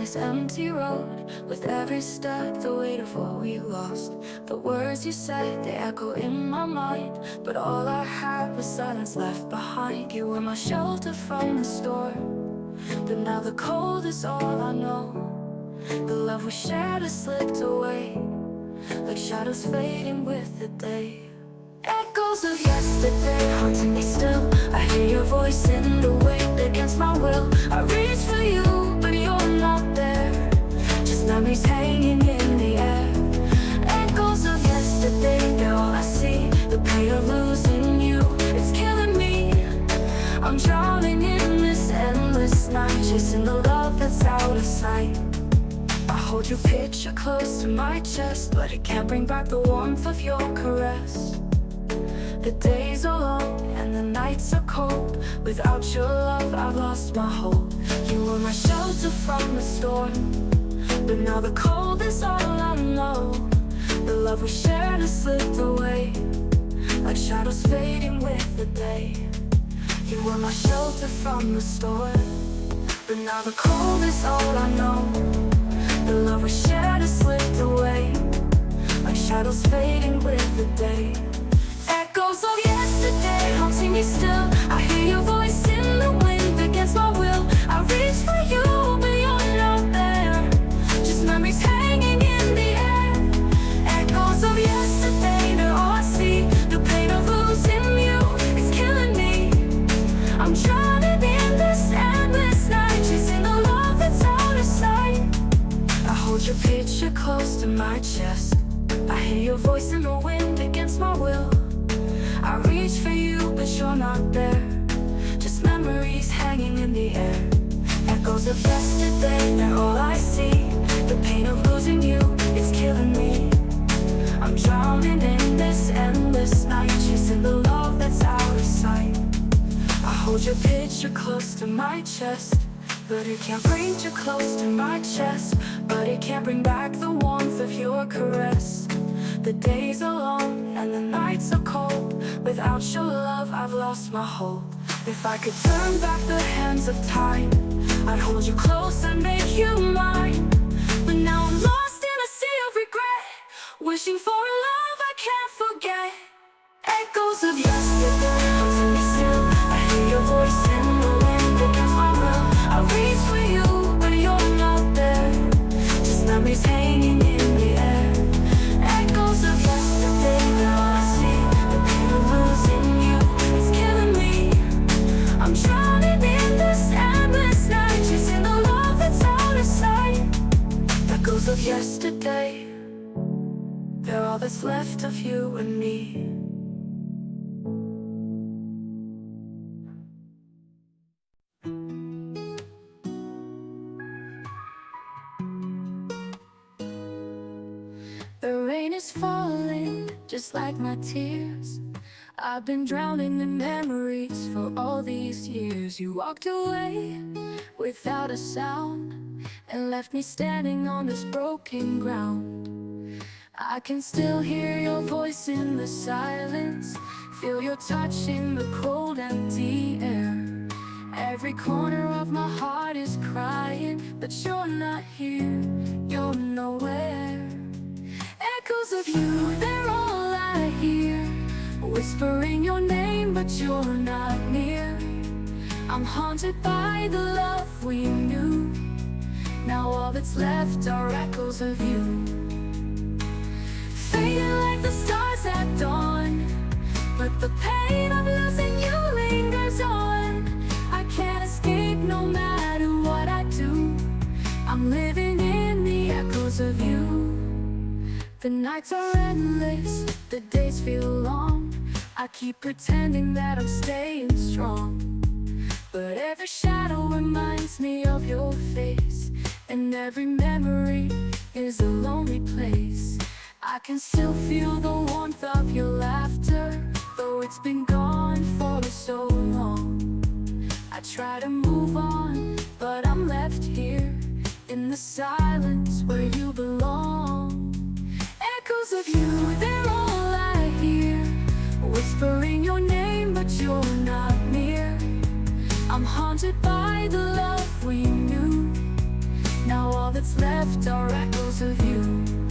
this empty road. With every step, the weight of what we lost. The words you said, they echo in my mind. But all I had was silence left behind. You were my shelter from the storm, but now the cold is all I know. The love we shared has slipped away, like shadows fading with the day. Echoes of yesterday haunting me still. I hear your voice in the wind against my will. I reach for you, but you're not there. Just memories hanging in the air. Echoes of yesterday, they're all I see. The pain of losing you, it's killing me. I'm drowning in this endless night, chasing the love that's out of sight. I hold your picture close to my chest, but it can't bring back the warmth of your caress. The days are long and the nights are cold. Without your love, I've lost my hope. You were my shelter from the storm, but now the cold is all I know. The love we shared has slipped away, like shadows fading with the day. You were my shelter from the storm, but now the cold is all I know. The love we shared has slipped away, like shadows fading with the day. Echoes of yesterday haunting me still. I hear your voice in the wind against my will. I reach for you, but you're not there. Just memories hanging in the air. Echoes of yesterday, they're all I see. The pain of losing you, it's killing me. I'm drowning in this endless night, chasing the love that's out of sight. I hold your picture close to my chest. I hear your voice in the wind against my will. I reach for you, but you're not there. Just memories hanging in the air. Echoes of yesterday, they're all I see. The pain of losing you, it's killing me. I'm drowning in this endless night, chasing the love that's out of sight. I hold your picture close to my chest, but it can't bring you close to my chest. But it can't bring back the warmth of your caress. The days are long and the nights are cold. Without your love, I've lost my hope. If I could turn back the hands of time, I'd hold you close and make you mine. But now I'm lost in a sea of regret, wishing for a love I can't forget. Echoes of yesterday haunting me still. I hear your voice in the wind against my will. I reach for you, but you're not there. Just memories hanging in the air. Echoes of yesterday, they're all I see. The pain of losing you, it's killing me. I'm drowning in this endless night, chasing the love that's out of sight. Echoes of yesterday, they're all that's left of you and me. The rain is falling, just like my tears. I've been drowning in memories for all these years. You walked away without a sound and left me standing on this broken ground. I can still hear your voice in the silence, feel your touch in the cold, empty air. Every corner of my heart is crying, but you're not here, you're nowhere. Echoes of you, they're all I hear, whispering your name, but you're not near. I'm haunted by the love we knew. Now all that's left are echoes of you, fading like the stars at dawn. But the pain of losing you lingers on. I can't escape no matter what I do. I'm living in the echoes of you. The nights are endless, the days feel long. I keep pretending that I'm staying strong, but every shadow reminds me of your face, and every memory is a lonely place. I can still feel the warmth of your laughter, though it's been gone for so long. I try to move on, but I'm left here in the silence where you belong. Echoes of you, they're all I hear, whispering your name, but you're not near. I'm haunted by the love we knew. Now all that's left are echoes of you.